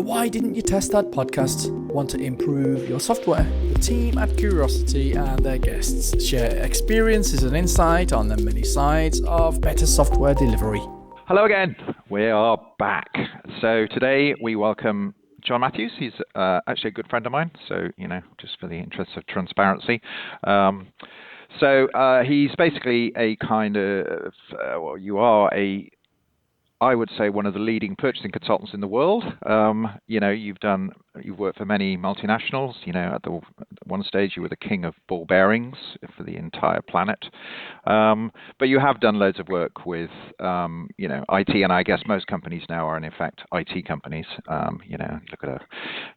the Why Didn't You Test That podcast. Want to improve your software? The team at Curiosity and their guests share experiences and insight on the many sides of better software delivery. Hello again. We are back. So today we welcome John Matthews. He's actually a good friend of mine, so, just for the interest of transparency. He's basically a kind of, I would say, one of the leading purchasing consultants in the world. You've worked for many multinationals. At one stage you were the king of ball bearings for the entire planet. But you have done loads of work with, IT, and I guess most companies now are in effect IT companies. Look at an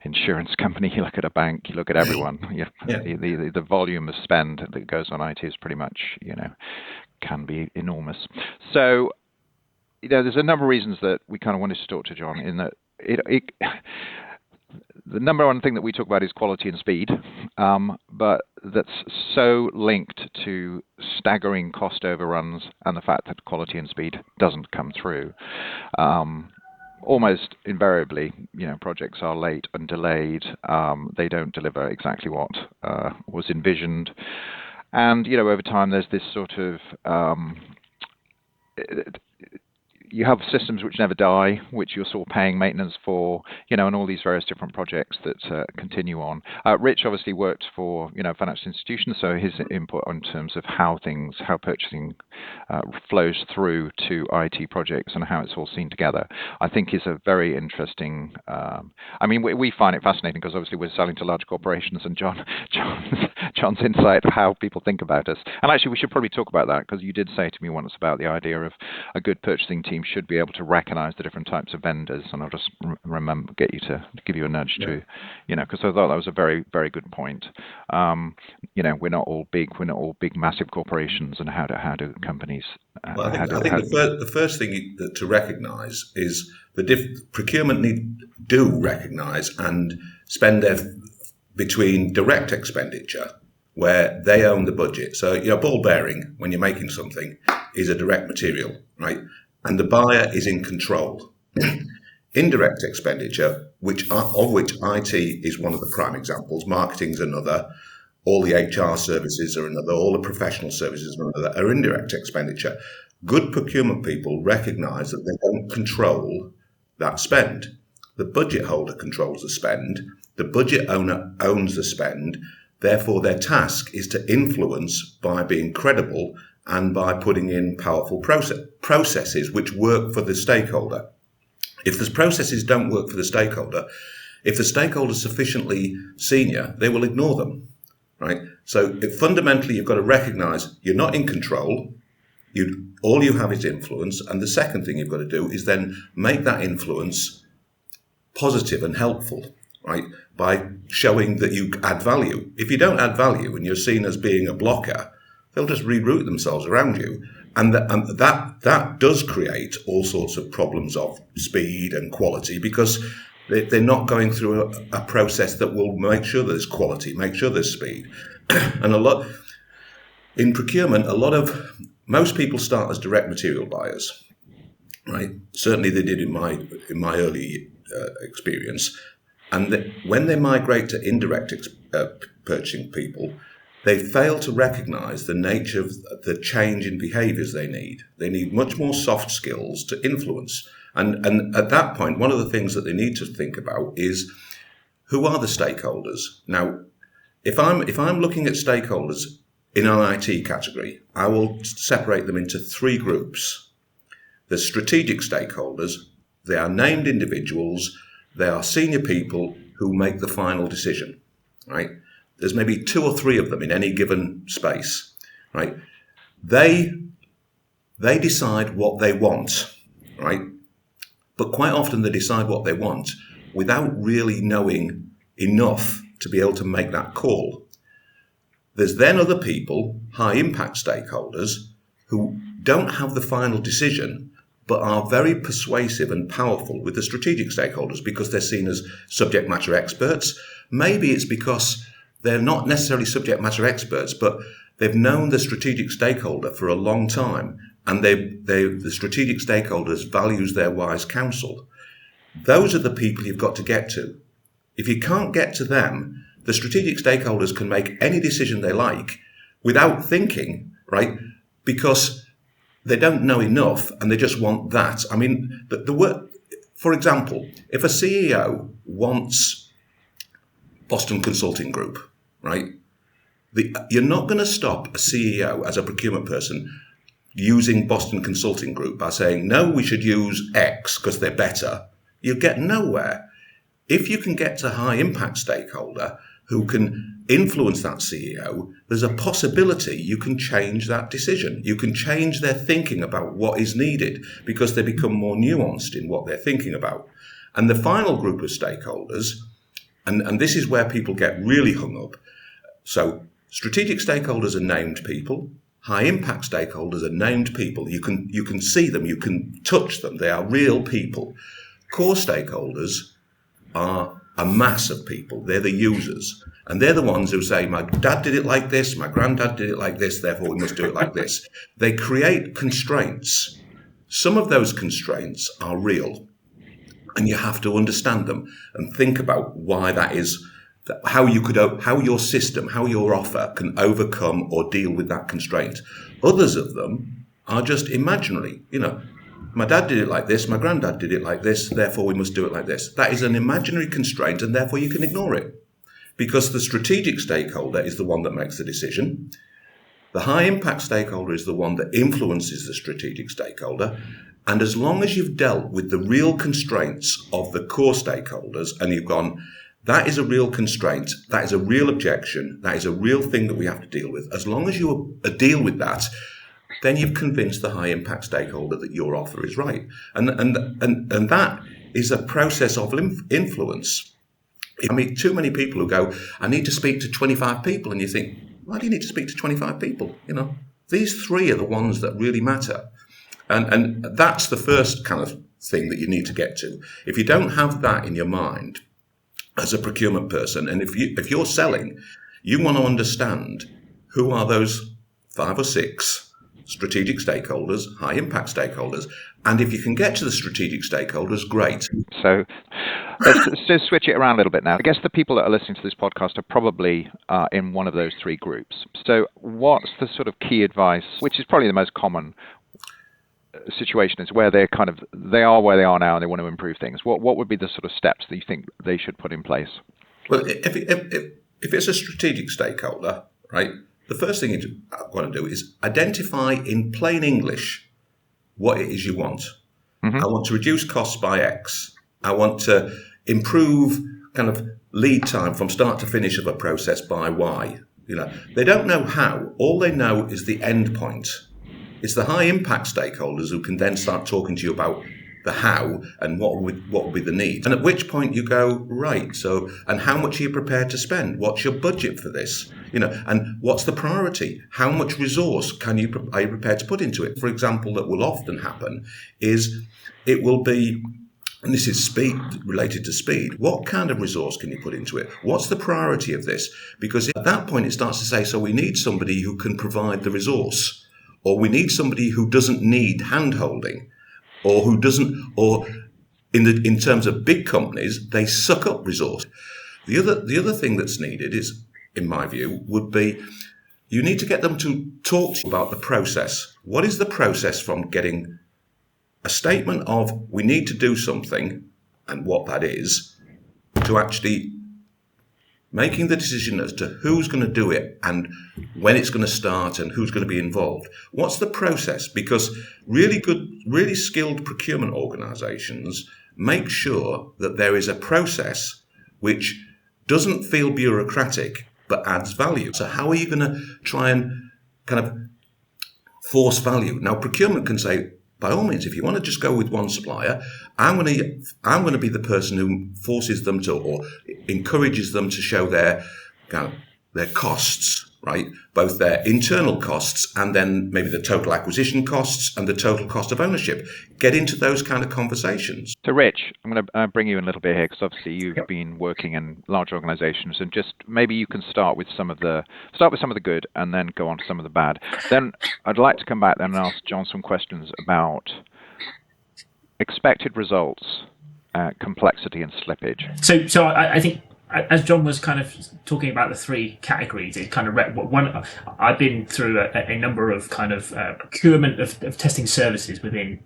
insurance company, you look at a bank, you look at everyone. The volume of spend that goes on IT is pretty much, can be enormous. So, there's a number of reasons that we kind of wanted to talk to John, in that the number one thing that we talk about is quality and speed, but that's so linked to staggering cost overruns and the fact that quality and speed doesn't come through. Almost invariably, projects are late and delayed. They don't deliver exactly what was envisioned. And, over time, there's this sort of... you have systems which never die, which you're sort of paying maintenance for, and all these various different projects that continue on. Rich obviously worked for, financial institutions, so his input in terms of how purchasing flows through to IT projects and how it's all seen together, I think is a very interesting. We find it fascinating because obviously we're selling to large corporations, and John's insight of how people think about us. And actually, we should probably talk about that, because you did say to me once about the idea of a good purchasing team should be able to recognize the different types of vendors, and I'll just give you a nudge to, because I thought that was a very, very good point. We're not all big massive corporations, and how do companies? I think the first thing to recognise is procurement do recognise and spend between direct expenditure, where they own the budget. So, ball bearing, when you're making something, is a direct material, right? And the buyer is in control. Indirect expenditure, of which IT is one of the prime examples, marketing's another, all the HR services are another, all the professional services are another, are indirect expenditure. Good procurement people recognise that they don't control that spend. The budget holder controls the spend. The budget owner owns the spend. Therefore, their task is to influence by being credible and by putting in powerful processes which work for the stakeholder. If the processes don't work for the stakeholder, if the stakeholder is sufficiently senior, they will ignore them, right? So fundamentally, you've got to recognise you're not in control. All you have is influence. And the second thing you've got to do is then make that influence positive and helpful, right? By showing that you add value. If you don't add value and you're seen as being a blocker, they'll just reroute themselves around you. And that does create all sorts of problems of speed and quality, because they're not going through a process that will make sure there's quality, make sure there's speed. And in procurement, most people start as direct material buyers, right? Certainly they did in my early experience. And when they migrate to indirect purchasing people, they fail to recognise the nature of the change in behaviours they need. They need much more soft skills to influence. And at that point, one of the things that they need to think about is, who are the stakeholders? Now, if I'm looking at stakeholders in an IT category, I will separate them into three groups. There's strategic stakeholders. They are named individuals. They are senior people who make the final decision, right? There's maybe two or three of them in any given space, right? They decide what they want, right? But quite often they decide what they want without really knowing enough to be able to make that call. There's then other people, high impact stakeholders, who don't have the final decision, but are very persuasive and powerful with the strategic stakeholders because they're seen as subject matter experts. Maybe it's because they're not necessarily subject matter experts, but they've known the strategic stakeholder for a long time, and the strategic stakeholders values their wise counsel. those are the people you've got to get to. If you can't get to them, the strategic stakeholders can make any decision they like without thinking, right? Because they don't know enough and they just want that. I mean, the word, for example, if a CEO wants Boston Consulting Group, right? You're not going to stop a CEO as a procurement person using Boston Consulting Group by saying, no, we should use X because they're better. You get nowhere. If you can get to high impact stakeholder who can influence that CEO, there's a possibility you can change that decision. You can change their thinking about what is needed because they become more nuanced in what they're thinking about. And the final group of stakeholders, and this is where people get really hung up. So strategic stakeholders are named people. High impact stakeholders are named people. You can see them, you can touch them. They are real people. Core stakeholders are a mass of people. They're the users. And they're the ones who say, my dad did it like this, my granddad did it like this, therefore we must do it like this. They create constraints. Some of those constraints are real. And you have to understand them and think about why that is, how your system, how your offer can overcome or deal with that constraint. Others of them are just imaginary. My dad did it like this, my granddad did it like this, therefore we must do it like this. That is an imaginary constraint and therefore you can ignore it. Because the strategic stakeholder is the one that makes the decision. The high impact stakeholder is the one that influences the strategic stakeholder. And as long as you've dealt with the real constraints of the core stakeholders and you've gone, that is a real constraint, that is a real objection, that is a real thing that we have to deal with. As long as you deal with that, then you've convinced the high impact stakeholder that your offer is right. And that is a process of influence. I meet too many people who go, I need to speak to 25 people. And you think, why do you need to speak to 25 people? These three are the ones that really matter. And that's the first kind of thing that you need to get to. If you don't have that in your mind as a procurement person, and if you're selling, you want to understand who are those 5 or 6 strategic stakeholders, high impact stakeholders. And if you can get to the strategic stakeholders, great. So let's just switch it around a little bit now. I guess the people that are listening to this podcast are probably in one of those 3 groups. So what's the sort of key advice, which is probably the most common situation, is where they are where they are now and they want to improve things. What would be the sort of steps that you think they should put in place? Well, if it's a strategic stakeholder, right, the first thing you want to do is identify in plain English what it is you want. Mm-hmm. I want to reduce costs by X. I want to improve kind of lead time from start to finish of a process by Y. They don't know how. All they know is the end point. It's the high impact stakeholders who can then start talking to you about the how and what would be the need. And at which point you go, right, so, and how much are you prepared to spend? What's your budget for this? And what's the priority? How much resource are you prepared to put into it? For example, that will often happen is it will be, and this is speed, related to speed. What kind of resource can you put into it? What's the priority of this? Because at that point it starts to say, so we need somebody who can provide the resource, or we need somebody who doesn't need hand-holding, or who doesn't, or in terms of big companies, they suck up resource. The other thing that's needed is, in my view, would be you need to get them to talk to you about the process. What is the process from getting a statement of we need to do something and what that is, to actually making the decision as to who's going to do it and when it's going to start and who's going to be involved. What's the process? Because really good, really skilled procurement organisations make sure that there is a process which doesn't feel bureaucratic but adds value. So how are you going to try and kind of force value? Now, procurement can say, by all means, if you want to just go with one supplier, I'm going to be the person who forces them to or encourages them to show their costs, right? Both their internal costs and then maybe the total acquisition costs and the total cost of ownership. Get into those kind of conversations. So, Rich, I'm going to bring you in a little bit here because obviously you've been working in large organisations, and just maybe you can start with some of the good and then go on to some of the bad. Then I'd like to come back then and ask John some questions about expected results complexity and slippage. So I think, as John was kind of talking about the three categories, it kind of one. I've been through a number of kind of procurement of testing services within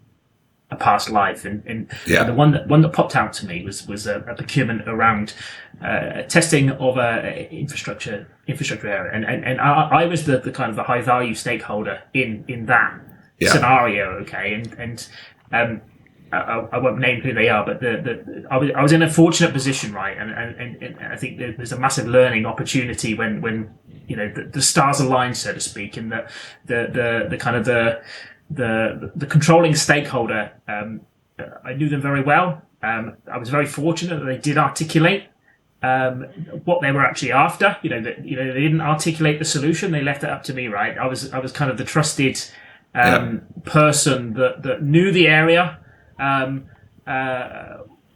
a past life, and the one that popped out to me was a procurement around testing of infrastructure area, and I was the kind of the high value stakeholder in that scenario. Okay, and I won't name who they are, but I was in a fortunate position, right? And I think there's a massive learning opportunity when the stars align, so to speak, and the kind of the controlling stakeholder. I knew them very well. I was very fortunate that they did articulate what they were actually after. They didn't articulate the solution; they left it up to me, right? I was kind of the trusted person that knew the area.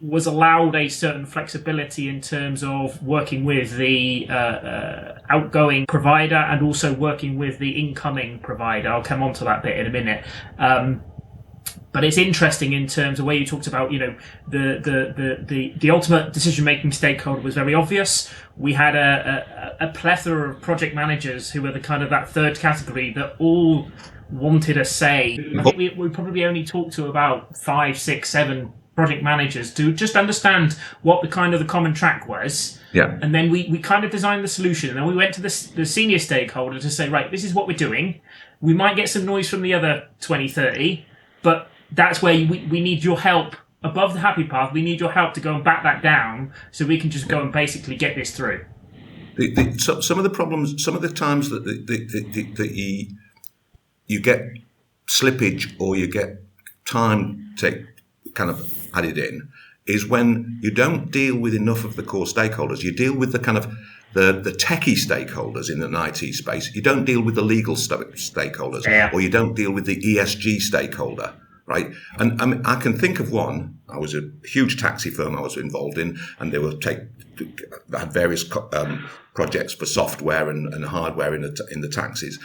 Was allowed a certain flexibility in terms of working with the outgoing provider and also working with the incoming provider. I'll come on to that bit in a minute. But it's interesting in terms of where you talked about, the ultimate decision-making stakeholder was very obvious. We had a plethora of project managers who were the kind of that third category that all wanted a say. I think we probably only talked to about 5, 6, 7 project managers to just understand what the kind of the common track was. Yeah. And then we kind of designed the solution. And then we went to the senior stakeholder to say, right, this is what we're doing. We might get some noise from the other 20, 30, but that's where we need your help. Above the happy path, we need your help to go and back that down so we can just go and basically get this through. Some of the problems, some of the times that you get slippage or you get time kind of added in is when you don't deal with enough of the core stakeholders. You deal with the kind of the techie stakeholders in an IT space. You don't deal with the legal stakeholders, or you don't deal with the ESG stakeholder, right? And I can think of one. I was a huge taxi firm I was involved in, and they had various projects for software and hardware in the taxis.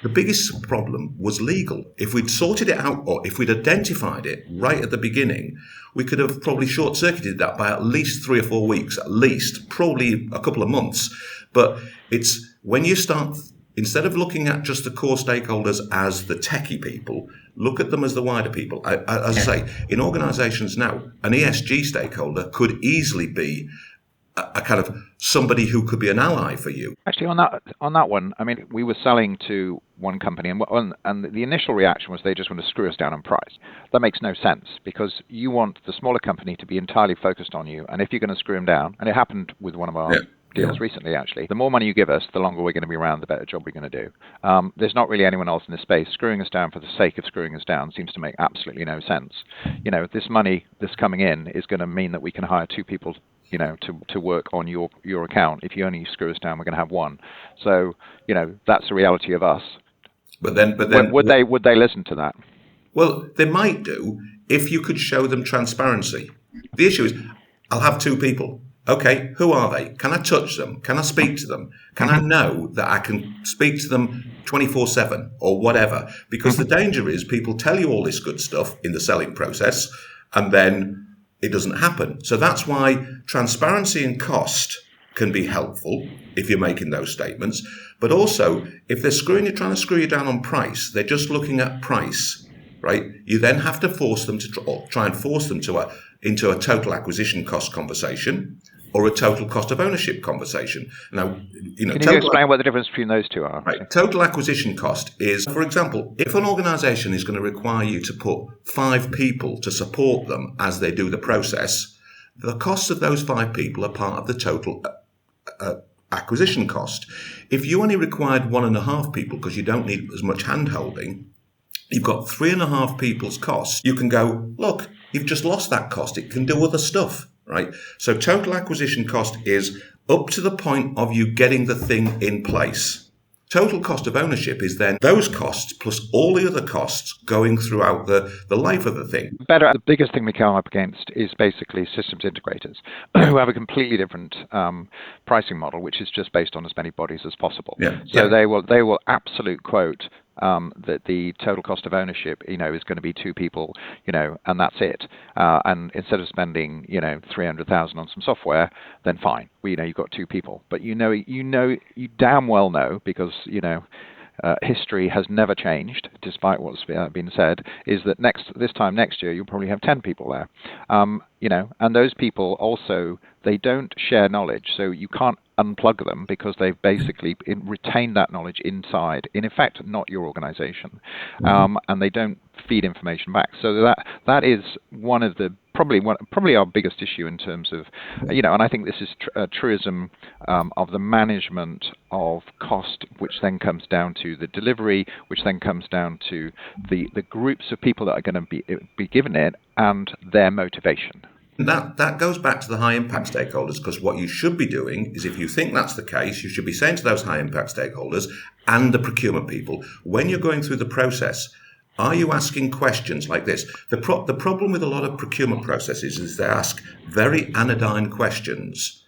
The biggest problem was legal. If we'd sorted it out, or if we'd identified it right at the beginning, we could have probably short-circuited that by at least 3 or 4 weeks, at least, probably a couple of months. But it's when you start, instead of looking at just the core stakeholders as the techie people, look at them as the wider people. As I say, in organisations now, an ESG stakeholder could easily be a kind of somebody who could be an ally for you. Actually, on that one, I mean, we were selling to one company, and the initial reaction was they just want to screw us down on price. That makes no sense, because you want the smaller company to be entirely focused on you, and if you're going to screw them down, and it happened with one of our deals recently, actually, the more money you give us, the longer we're going to be around, the better job we're going to do. There's not really anyone else in this space. Screwing us down for the sake of screwing us down seems to make absolutely no sense. This money that's coming in is going to mean that we can hire 2 people to work on your account. If you only screw us down, we're going to have 1. So, that's the reality of us. But then would they listen to that? Well, they might do if you could show them transparency. The issue is, I'll have 2 people. Okay, who are they? Can I touch them? Can I speak to them? Can I know that I can speak to them 24/7 or whatever? Because the danger is people tell you all this good stuff in the selling process, and then it doesn't happen. So that's why transparency and cost can be helpful if you're making those statements. But also, if they're trying to screw you down on price, they're just looking at price, right? You then have to force them to try and force them into a total acquisition cost conversation or a total cost of ownership conversation. Now, can you explain what the difference between those two are? Right. Total acquisition cost is, for example, if an organisation is going to require you to put 5 people to support them as they do the process, the costs of those 5 people are part of the total acquisition cost. If you only required 1.5 people because you don't need as much hand-holding, you've got 3.5 people's costs. You can go, look, you've just lost that cost. It can do other stuff. Right. So total acquisition cost is up to the point of you getting the thing in place. Total cost of ownership is then those costs plus all the other costs going throughout the life of the thing. The biggest thing we come up against is basically systems integrators who have a completely different pricing model, which is just based on as many bodies as possible. So they will absolute quote that the total cost of ownership, is going to be 2 people, and that's it. And instead of spending, 300,000 on some software, then fine. You've got 2 people. But you damn well know, because history has never changed, despite what's been said, is that this time next year you'll probably have 10 people there. And those people also, they don't share knowledge, so you can't unplug them because they've basically retained that knowledge inside, in effect, not your organization, and they don't feed information back. So that is one of the probably our biggest issue in terms of, and I think this is a truism of the management of cost, which then comes down to the delivery, which then comes down to the groups of people that are going to be given it and their motivation. That goes back to the high impact stakeholders, because what you should be doing is, if you think that's the case, you should be saying to those high impact stakeholders and the procurement people, when you're going through the process, are you asking questions like this? The problem with a lot of procurement processes is they ask very anodyne questions.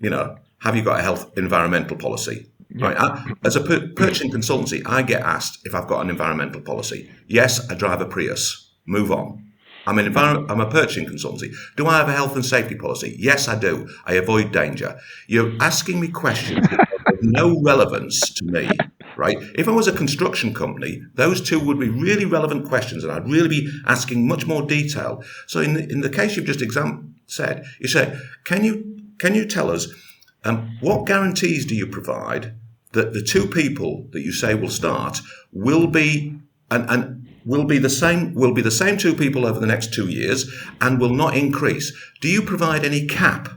Have you got a health environmental policy? Right. As a purchasing consultancy, I get asked if I've got an environmental policy. Yes, I drive a Prius. Move on. I'm a purchasing consultancy. Do I have a health and safety policy? Yes, I do. I avoid danger. You're asking me questions that have no relevance to me, right? If I was a construction company, those 2 would be really relevant questions, and I'd really be asking much more detail. So in the case you've just said, you say, can you tell us what guarantees do you provide that the 2 people that you say will start will be will be the same 2 people over the next 2 years and will not increase? Do you provide any cap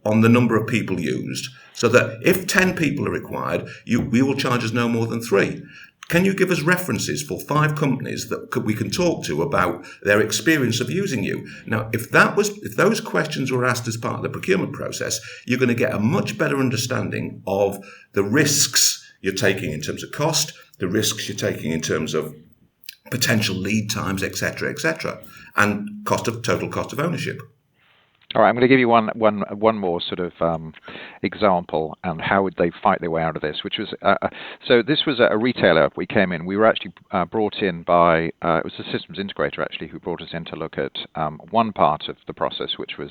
on the number of people used, so that if 10 people are required, we will charge us no more than 3? Can you give us references for 5 companies that we can talk to about their experience of using you? Now, if those questions were asked as part of the procurement process, you're going to get a much better understanding of the risks you're taking in terms of cost, the risks you're taking in terms of potential lead times, etc., and total cost of ownership. All right, I'm going to give you one more sort of example, and how would they fight their way out of this, which was, so this was a retailer. We came in, we were actually brought in by, it was a systems integrator actually, who brought us in to look at one part of the process, which was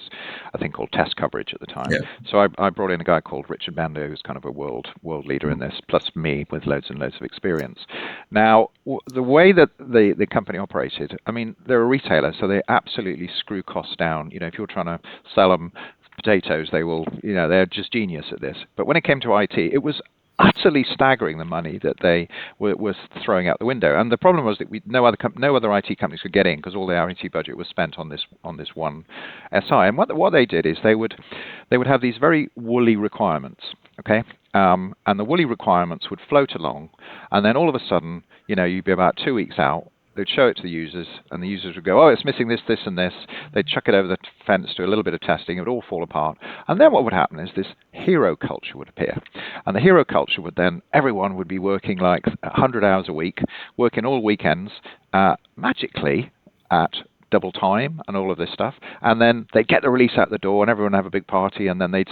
a thing called test coverage at the time. Yeah. So I brought in a guy called Richard Bando, who's kind of a world leader in this, plus me with loads and loads of experience. Now, the way that the company operated, I mean, they're a retailer, so they absolutely screw costs down. If you're trying to sell them potatoes, they will, they're just genius at this. But when it came to IT, it was utterly staggering, the money that they were throwing out the window. And the problem was that no other IT companies could get in, because all their IT budget was spent on this one SI. And what they did is they would have these very woolly requirements, okay? And the woolly requirements would float along, and then all of a sudden, you'd be about 2 weeks out. They'd show it to the users, and the users would go, oh, it's missing this, this, and this. They'd chuck it over the fence, do a little bit of testing. It would all fall apart. And then what would happen is this hero culture would appear. And the hero culture would then, everyone would be working like 100 hours a week, working all weekends, magically at double time and all of this stuff, and then they'd get the release out the door, and everyone would have a big party, and then they'd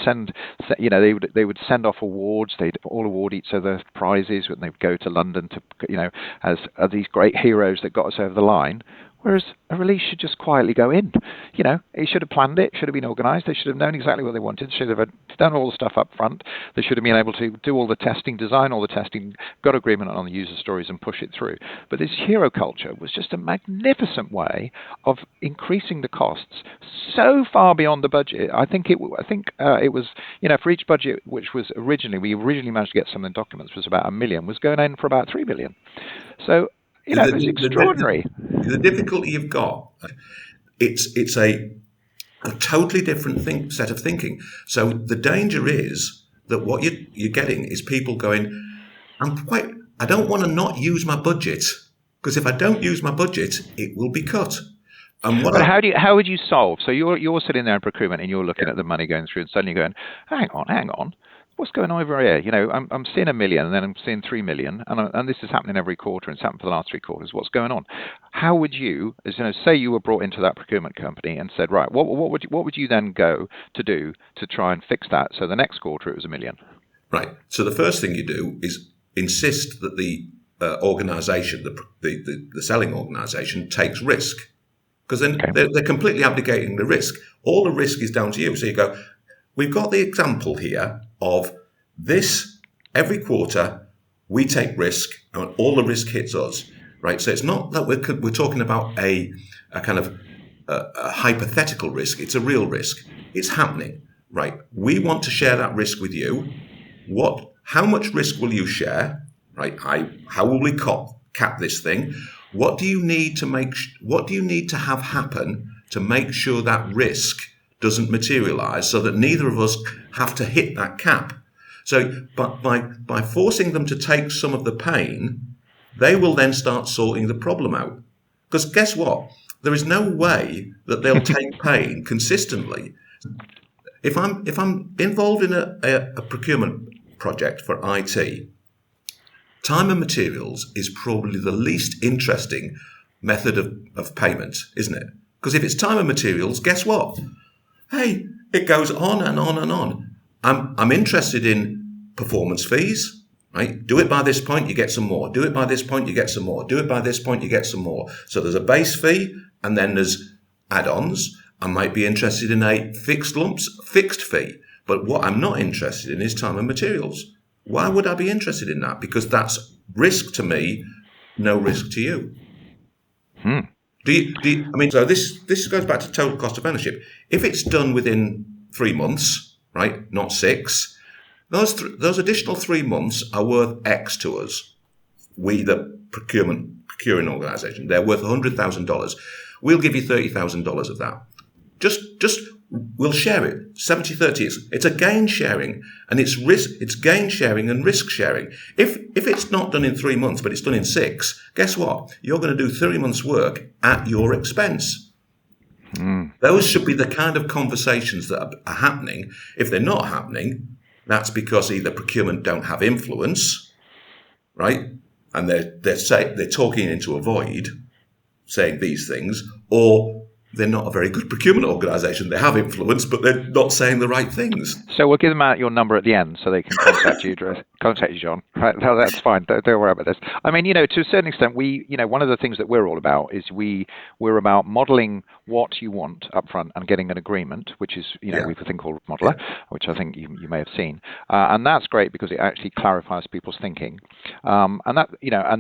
they would send off awards. They'd all award each other prizes when they'd go to London to as these great heroes that got us over the line. Whereas a release should just quietly go in. It should have planned it, should have been organised. They should have known exactly what they wanted, should have done all the stuff up front. They should have been able to do all the testing, design all the testing, got agreement on the user stories and push it through. But this hero culture was just a magnificent way of increasing the costs so far beyond the budget. I think it was, for each budget, which was we originally managed to get some of the documents, was about $1 million, was going in for about $3 million. So, it's extraordinary. The difficulty you've got, it's a totally different set of thinking. So the danger is that what you're getting is people going, I don't want to not use my budget, because if I don't use my budget, it will be cut. But how would you solve? So you're sitting there in procurement, and you're looking at the money going through, and suddenly you're going, hang on. What's going on over here? I'm seeing $1 million, and then I'm seeing $3 million, and this is happening every quarter, and it's happened for the last 3 quarters. What's going on? How would you, say you were brought into that procurement company and said, right, what would you then go to do to try and fix that? So the next quarter it was $1 million. Right. So the first thing you do is insist that the organisation, the selling organisation, takes risk. Because then they're completely abdicating the risk. All the risk is down to you. So you go, we've got the example here of this, every quarter we take risk and all the risk hits us, right? So it's not that we're talking about a kind of a hypothetical risk. It's a real risk. It's happening, right? We want to share that risk with you. How much risk will you share, right? How will we cap this thing? What do you need to have happen to make sure that risk doesn't materialize so that neither of us have to hit that cap? So but by forcing them to take some of the pain, they will then start sorting the problem out. Because guess what? There is no way that they'll take pain consistently. If I'm involved in a procurement project for IT, time and materials is probably the least interesting method of payment, isn't it? Because if it's time and materials, guess what? Hey, it goes on and on and on. I'm interested in performance fees, right? Do it by this point, you get some more. Do it by this point, you get some more. Do it by this point, you get some more. So there's a base fee and then there's add-ons. I might be interested in a fixed fee. But what I'm not interested in is time and materials. Why would I be interested in that? Because that's risk to me, no risk to you. So this goes back to total cost of ownership. If it's done within 3 months, right, not 6, those additional 3 months are worth X to us. We, the procuring organisation, they're worth $100,000. We'll give you $30,000 of that. Just we'll share it 70-30. It's a gain sharing, and it's gain sharing and risk sharing. If it's not done in 3 months but it's done in 6, guess what? You're going to do 3 months' work at your expense. Those should be the kind of conversations that are happening. If they're not happening, that's because either procurement don't have influence, right, and they're talking into a void, saying these things, or they're not a very good procurement organisation. They have influence, but they're not saying the right things. So we'll give them out your number at the end so they can contact you, John. Right? No, that's fine. Don't worry about this. I mean, to a certain extent, one of the things that we're all about is we're about modelling what you want up front and getting an agreement, which is, we have a thing called Modeler, which I think you may have seen. And that's great because it actually clarifies people's thinking. And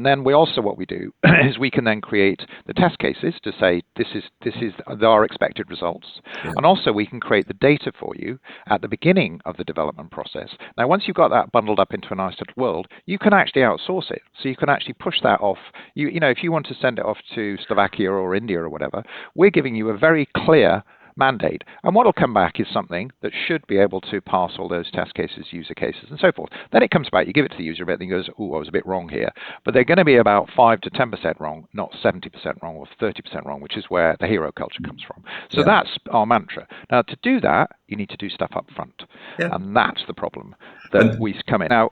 then what we do is we can then create the test cases to say this is our expected results. And also we can create the data for you at the beginning of the development process. Now, once you've got that bundled up into a nice little world, you can actually outsource it. So you can actually push that off. If you want to send it off to Slovakia or India or whatever, we're giving you a very clear mandate. And what will come back is something that should be able to pass all those test cases, user cases, and so forth. Then it comes back, you give it to the user a bit, and he goes, I was a bit wrong here. But they're going to be about 5 to 10% wrong, not 70% wrong or 30% wrong, which is where the hero culture comes from. So that's our mantra. Now, to do that, you need to do stuff up front. And that's the problem that we come in. Now,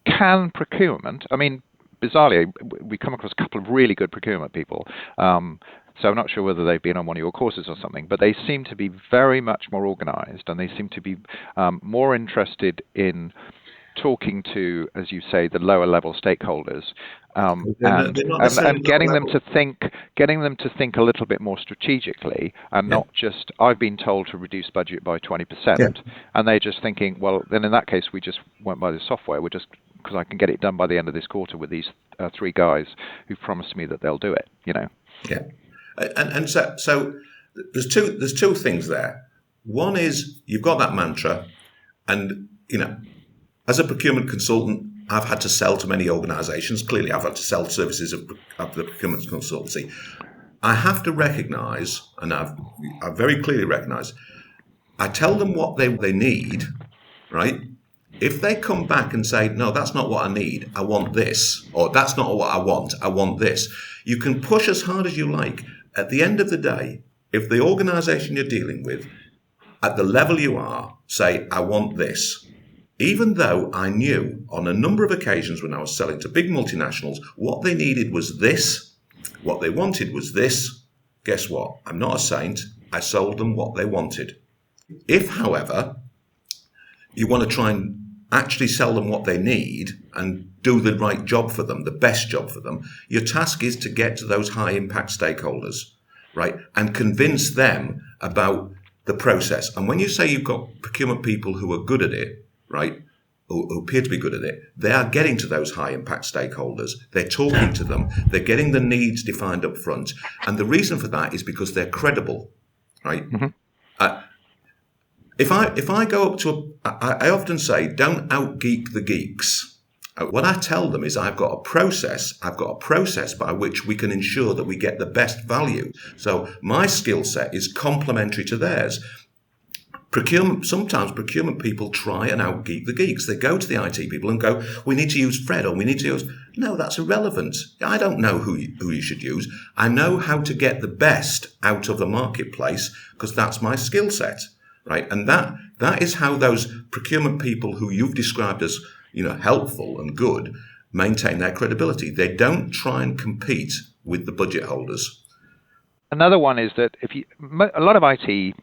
can procurement, bizarrely, we come across a couple of really good procurement people. So I'm not sure whether they've been on one of your courses or something, but they seem to be very much more organized, and they seem to be more interested in talking to, as you say, the lower level stakeholders, and getting them to think a little bit more strategically, and not just, I've been told to reduce budget by 20%, and they're just thinking, well, then in that case we just won't buy the software. We're just, because I can get it done by the end of this quarter with these 3 guys who promised me that they'll do it. Yeah. And so there's two things there. One is you've got that mantra, and as a procurement consultant, I've had to sell to many organisations. Clearly, I've had to sell services of the procurement consultancy. I have to recognise, and I very clearly recognise, I tell them what they need, right? If they come back and say, no, that's not what I need, I want this, or that's not what I want this, you can push as hard as you like. At the end of the day, if the organisation you're dealing with, at the level you are, say, I want this, even though I knew on a number of occasions when I was selling to big multinationals, what they needed was this, what they wanted was this, guess what? I'm not a saint. I sold them what they wanted. If, however, you want to try and actually sell them what they need and do the right job for them, the best job for them. Your task is to get to those high impact stakeholders, right? And convince them about the process. And when you say you've got procurement people who are good at it, right, who appear to be good at it, they are getting to those high impact stakeholders. They're talking to them. They're getting the needs defined up front. And the reason for that is because they're credible, right? If I go up to I often say, don't out-geek the geeks. What I tell them is I've got a process by which we can ensure that we get the best value. So my skill set is complementary to theirs. Sometimes procurement people try and out-geek the geeks. They go to the IT people and go, we need to use Fred, or we need to use... No, that's irrelevant. I don't know who you should use. I know how to get the best out of the marketplace because that's my skill set, right? And that is how those procurement people who you've described as, helpful and good maintain their credibility. They don't try and compete with the budget holders. Another one is that a lot of IT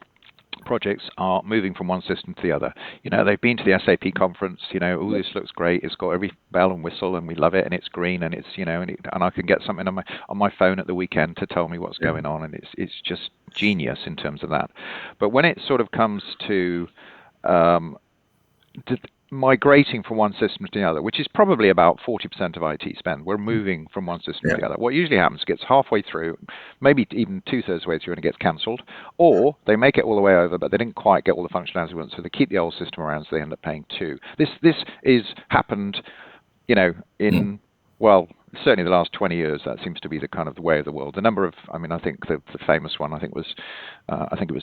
projects are moving from one system to the other. They've been to the SAP conference. Oh, this looks great. It's got every bell and whistle, and we love it, and it's green, and it's and I can get something on my phone at the weekend to tell me what's going on, and it's just genius in terms of that. But when it sort of comes to migrating from one system to the other, which is probably about 40% of IT spend. We're moving from one system to the other. What usually happens, it gets halfway through, maybe even 2/3 of the way through, and it gets cancelled, or they make it all the way over, but they didn't quite get all the functionality we want, so they keep the old system around, so they end up paying two. This is happened, in certainly the last 20 years. That seems to be the kind of the way of the world. The number of, I think the famous one, it was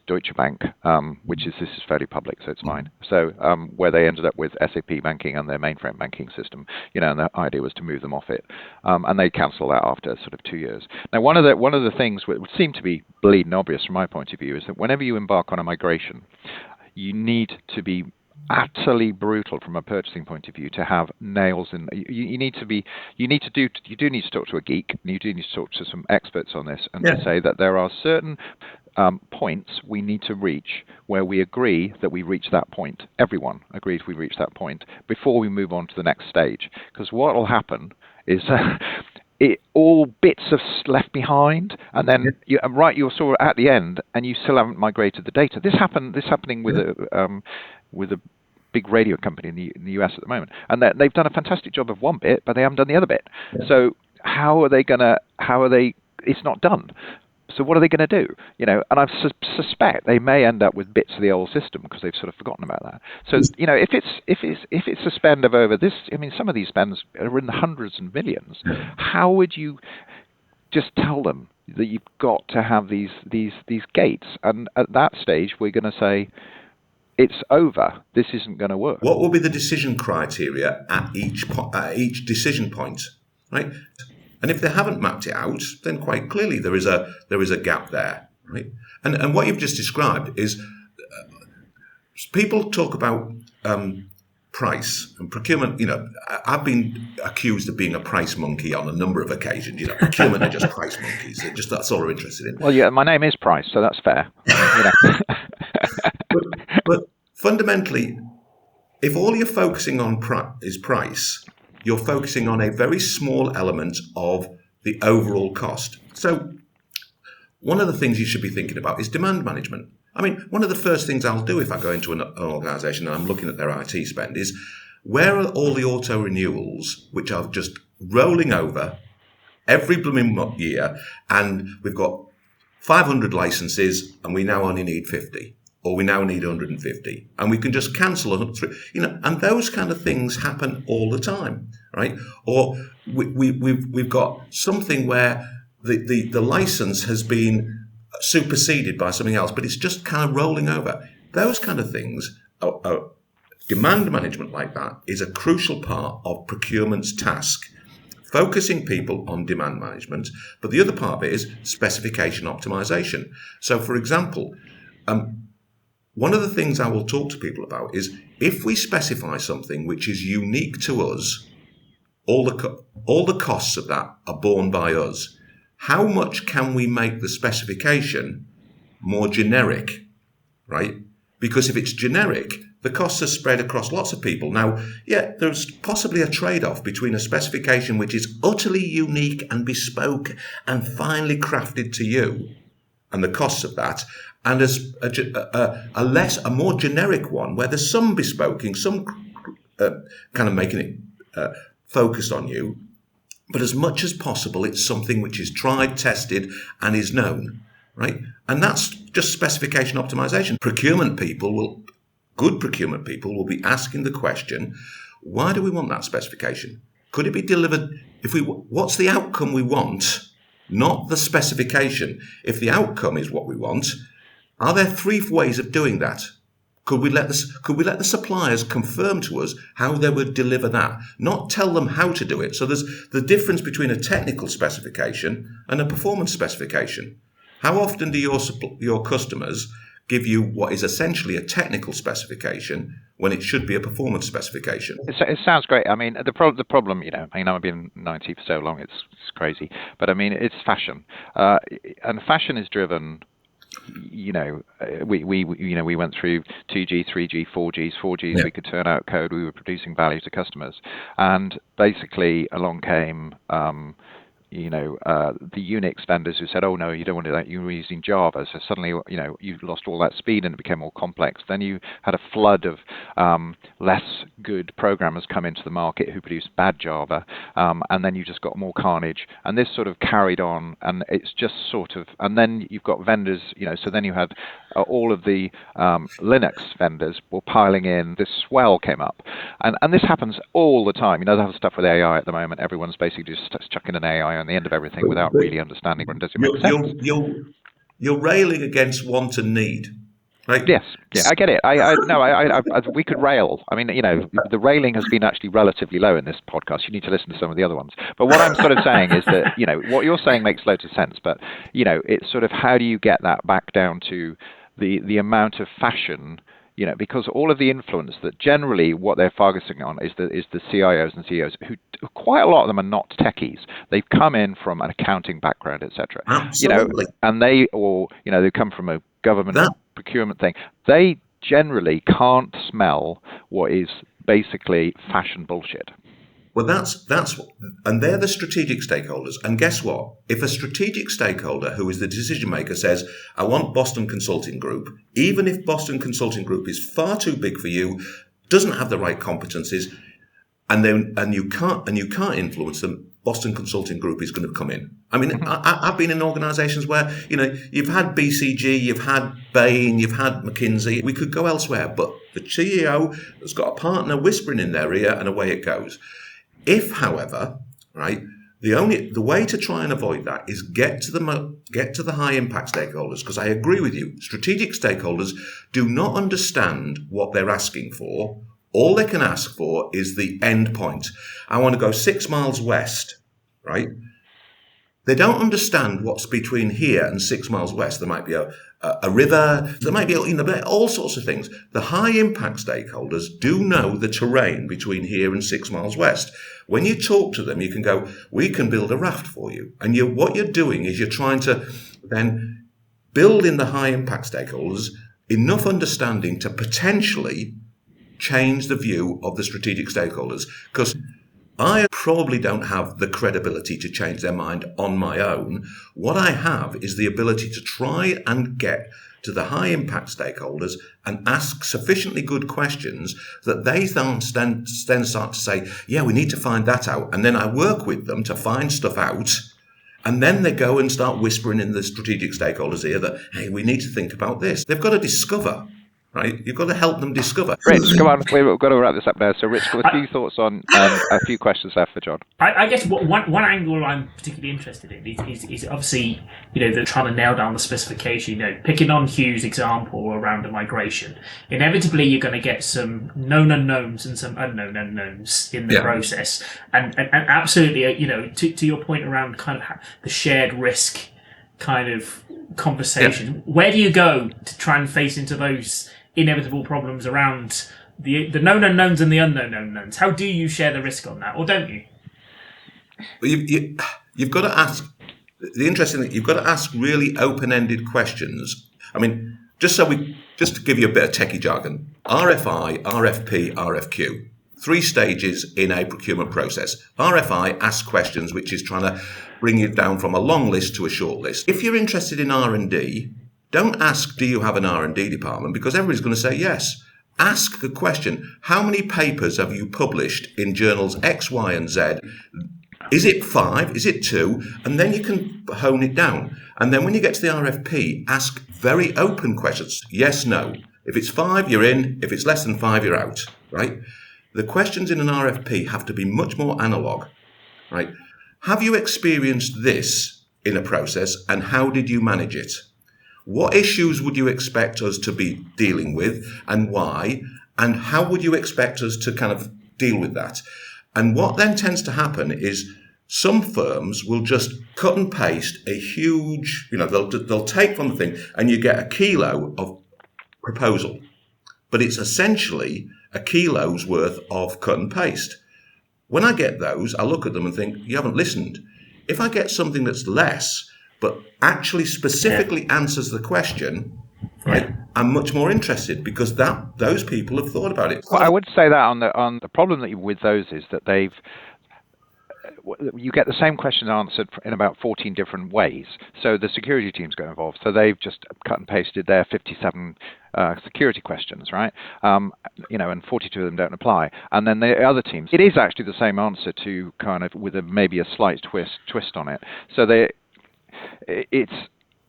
Deutsche Bank, this is fairly public, so it's mine. So where they ended up with SAP banking and their mainframe banking system, and the idea was to move them off it, and they cancelled that after sort of 2 years. Now, one of the things which would seem to be bleeding obvious from my point of view is that whenever you embark on a migration, you need to be utterly brutal from a purchasing point of view to have nails in. You do need to talk to a geek, and you do need to talk to some experts on this, and to say that there are certain points we need to reach where we agree that we reach that point. Everyone agrees we reach that point before we move on to the next stage. Because what will happen is all bits are left behind, and then you're sort of at the end, and you still haven't migrated the data. This happening with a big radio company in the US at the moment, and they've done a fantastic job of one bit, but they haven't done the other bit. So it's not done. So what are they going to do? And I suspect they may end up with bits of the old system because they've sort of forgotten about that. So if it's a spend of over this, some of these spends are in the hundreds and millions. How would you just tell them that you've got to have these gates? And at that stage, we're going to say, it's over. This isn't going to work. What will be the decision criteria at each decision point, right? And if they haven't mapped it out, then quite clearly there is a gap there, right? And what you've just described is people talk about price and procurement. I've been accused of being a price monkey on a number of occasions. Procurement are just price monkeys. That's all they're interested in. Well, yeah, my name is Price, so that's fair. But fundamentally, if all you're focusing on is price, you're focusing on a very small element of the overall cost. So one of the things you should be thinking about is demand management. One of the first things I'll do if I go into an organisation and I'm looking at their IT spend is, where are all the auto renewals which are just rolling over every blooming year, and we've got 500 licenses and we now only need 50. Or we now need 150, and we can just cancel and those kind of things happen all the time, right? Or we've got something where the license has been superseded by something else, but it's just kind of rolling over. Those kind of things, demand management like that is a crucial part of procurement's task, focusing people on demand management. But the other part of it is specification optimization. So, for example, one of the things I will talk to people about is, if we specify something which is unique to us, all the costs of that are borne by us. How much can we make the specification more generic, right? Because if it's generic, the costs are spread across lots of people. Now, yeah, there's possibly a trade-off between a specification which is utterly unique and bespoke and finely crafted to you, and the costs of that, and as a more generic one where there's some bespoking, some kind of making it focused on you, but as much as possible, it's something which is tried, tested, and is known, right? And that's just specification optimization. Good procurement people will be asking the question, why do we want that specification? Could it be delivered what's the outcome we want, not the specification? If the outcome is what we want, are there 3 ways of doing that? Could we let the suppliers confirm to us how they would deliver that, not tell them how to do it? So there's the difference between a technical specification and a performance specification. How often do your customers give you what is essentially a technical specification when it should be a performance specification? It sounds great. I mean, the problem, I've been 90 for so long, it's crazy. But I mean, it's fashion, and fashion is driven. We went through 2G, 3G, 4Gs. 4Gs, we could turn out code. We were producing value to customers, and basically along came the Unix vendors who said, oh, no, you don't want to do that. You were using Java. So suddenly, you lost all that speed and it became more complex. Then you had a flood of less good programmers come into the market who produced bad Java. And then you just got more carnage. And this sort of carried on. And it's just sort of, and then you've got vendors, so then you had all of the Linux vendors were piling in. This swell came up. And this happens all the time. They have stuff with AI at the moment. Everyone's basically just chucking an AI on the end of everything without really understanding. Does it make sense? You're railing against want and need, right? Yes, yeah, I get it. We could rail. I mean, the railing has been actually relatively low in this podcast. You need to listen to some of the other ones. But what I'm sort of saying is that, what you're saying makes loads of sense. But, it's sort of how do you get that back down to the amount of fashion, because all of the influence that generally what they're focusing on is the CIOs and CEOs who quite a lot of them are not techies. They've come in from an accounting background, etc. Absolutely. And they come from a government procurement thing. They generally can't smell what is basically fashion bullshit. Well, and they're the strategic stakeholders. And guess what? If a strategic stakeholder who is the decision maker says, I want Boston Consulting Group, even if Boston Consulting Group is far too big for you, doesn't have the right competencies, and you can't influence them, Boston Consulting Group is going to come in. I mean, I've been in organisations where, you've had BCG, you've had Bain, you've had McKinsey. We could go elsewhere, but the CEO has got a partner whispering in their ear, and away it goes. If, however, right, the way to try and avoid that is get to the high impact stakeholders, because I agree with you. Strategic stakeholders do not understand what they're asking for. All they can ask for is the end point. I want to go 6 miles west, right? They don't understand what's between here and 6 miles west. There might be a river. There might be all sorts of things. The high impact stakeholders do know the terrain between here and 6 miles west. When you talk to them, you can go, we can build a raft for you. And what you're doing is you're trying to then build in the high impact stakeholders enough understanding to potentially change the view of the strategic stakeholders. Because I probably don't have the credibility to change their mind on my own. What I have is the ability to try and get to the high impact stakeholders and ask sufficiently good questions that they then start to say, yeah, we need to find that out. And then I work with them to find stuff out. And then they go and start whispering in the strategic stakeholders' ear that, hey, we need to think about this. They've got to discover. Right, you've got to help them discover. Rich, come on, we've got to wrap this up now. So, Rich, got a few thoughts on a few questions left for John. I guess one angle I'm particularly interested in is obviously, they're trying to nail down the specification. Picking on Hugh's example around a migration, inevitably you're going to get some known unknowns and some unknown unknowns in the process, and absolutely, to your point around kind of the shared risk kind of conversation. Where do you go to try and face into those inevitable problems around the known unknowns and the unknown unknowns? How do you share the risk on that, or don't you? Well, you've got to ask. The interesting thing, you've got to ask really open-ended questions. I mean, Just to give you a bit of techie jargon, RFI, RFP, RFQ. 3 stages in a procurement process. RFI asks questions, which is trying to bring you down from a long list to a short list. If you're interested in R&D, don't ask, do you have an R&D department? Because everybody's going to say yes. Ask the question, how many papers have you published in journals X, Y, and Z? Is it 5? Is it 2? And then you can hone it down. And then when you get to the RFP, ask very open questions. Yes, no. If it's 5, you're in. If it's less than 5, you're out, right? The questions in an RFP have to be much more analog, right? Have you experienced this in a process, and how did you manage it? What issues would you expect us to be dealing with, and why? And how would you expect us to kind of deal with that? And what then tends to happen is some firms will just cut and paste a huge, they'll take from the thing, and you get a kilo of proposal. But it's essentially a kilo's worth of cut and paste. When I get those, I look at them and think, you haven't listened. If I get something that's less, but actually specifically answers the question, right, I'm much more interested, because those people have thought about it. Well, I would say that on the problem that with those is that you get the same question answered in about 14 different ways. So the security teams get involved. So they've just cut and pasted their 57 security questions, right? And 42 of them don't apply. And then the other teams, it is actually the same answer to kind of with maybe a slight twist on it. So it's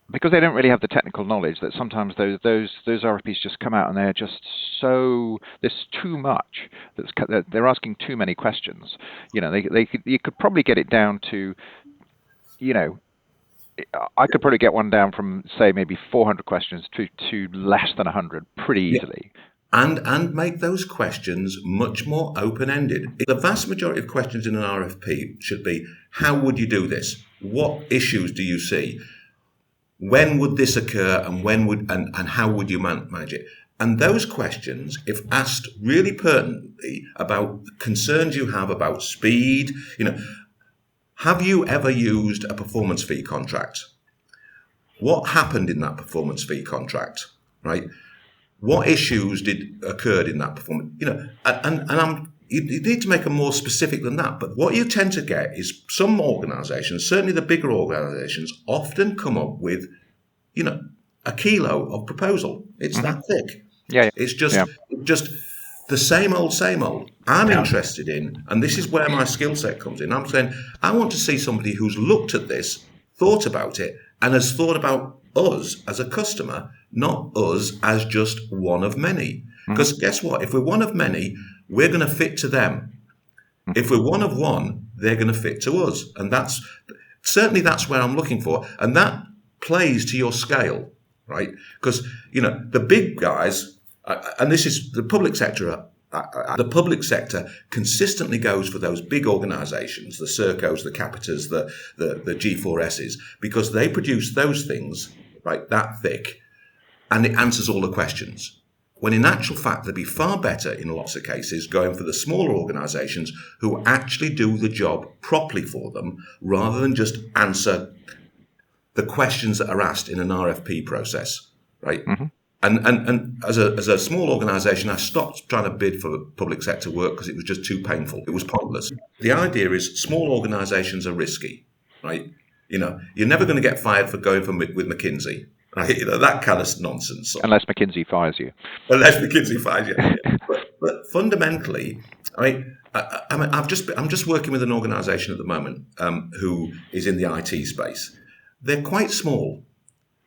because they don't really have the technical knowledge that sometimes those RFPs just come out and they're just there's too much. They're asking too many questions. You could probably get it down to, I could probably get one down from say maybe 400 questions to less than 100 pretty easily. And make those questions much more open-ended. The vast majority of questions in an RFP should be, how would you do this? What issues do you see? When would this occur, and how would you manage it? And those questions, if asked really pertinently about concerns you have about speed, have you ever used a performance fee contract? What happened in that performance fee contract, right? What issues occurred in that performance? You need to make them more specific than that. But what you tend to get is some organisations, certainly the bigger organisations, often come up with, a kilo of proposal. It's that thick. Yeah. It's just the same old. I'm interested in, and this is where my skill set comes in. I'm saying, I want to see somebody who's looked at this, thought about it, and has thought about us as a customer, not us as just one of many. Because guess what? If we're one of many, we're going to fit to them. If we're one of one, they're going to fit to us. And that's where I'm looking for. And that plays to your scale, right? Because, the big guys, and this is the public sector, consistently goes for those big organisations, the Sercos, the Capitas, the G4Ss, because they produce those things, right, that thick, and it answers all the questions. When in actual fact, they'd be far better in lots of cases going for the smaller organisations who actually do the job properly for them, rather than just answer the questions that are asked in an RFP process, right? Mm-hmm. And as a small organisation, I stopped trying to bid for public sector work because it was just too painful. It was pointless. The idea is small organisations are risky, right? You're never going to get fired for going with McKinsey. Right, that kind of nonsense. Unless McKinsey fires you. But fundamentally, I'm just working with an organisation at the moment who is in the IT space. They're quite small,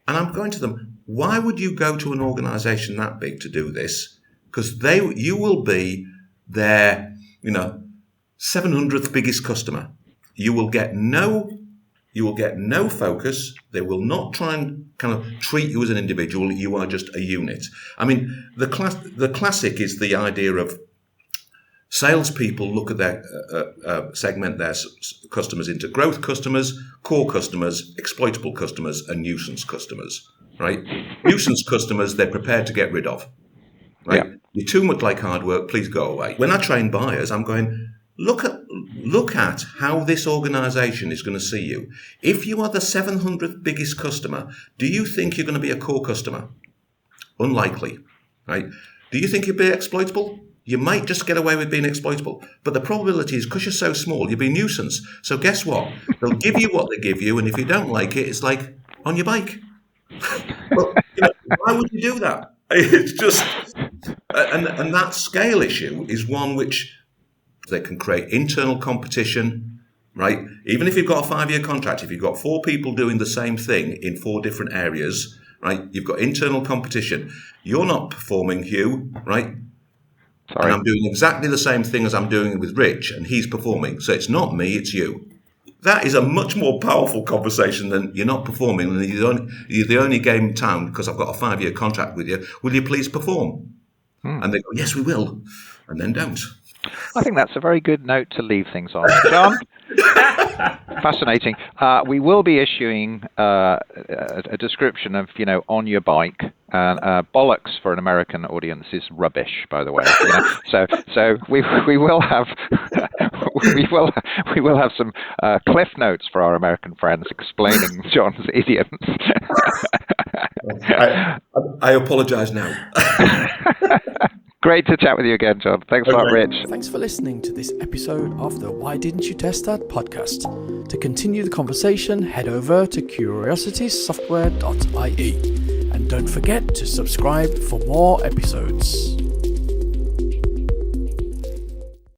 and I'm going to them, why would you go to an organisation that big to do this? Because you will be their 700th biggest customer. You will get no focus. They will not try and kind of treat you as an individual. You are just a unit. I mean, the classic is the idea of salespeople look at their segment their customers into growth customers, core customers, exploitable customers, and nuisance customers. Right? Nuisance customers they're prepared to get rid of. Right? Yeah. You're too much like hard work. Please go away. When I train buyers, I'm going, Look at how this organisation is going to see you. If you are the 700th biggest customer, do you think you're going to be a core customer? Unlikely, right? Do you think you'd be exploitable? You might just get away with being exploitable, but the probability is because you're so small, you'll be a nuisance. So guess what? They'll give you what they give you, and if you don't like it, it's like on your bike. Well, why would you do that? It's just, and that scale issue is one which they can create internal competition, right? Even if you've got a 5-year contract, if you've got 4 people doing the same thing in 4 different areas, right? You've got internal competition. You're not performing, Hugh, right? Sorry. And I'm doing exactly the same thing as I'm doing with Rich, and he's performing. So it's not me, it's you. That is a much more powerful conversation than you're not performing, and you're the only game in town because I've got a 5-year contract with you. Will you please perform? And they go, yes, we will, and then don't. I think that's a very good note to leave things on. John? Fascinating. We will be issuing a description of, on your bike. Bollocks for an American audience is rubbish, by the way. So we will have we will have some cliff notes for our American friends explaining John's idioms. I apologise now. Great to chat with you again, John. Thanks a lot, Rich. Thanks for listening to this episode of the Why Didn't You Test That podcast. To continue the conversation, head over to curiositysoftware.ie. And don't forget to subscribe for more episodes.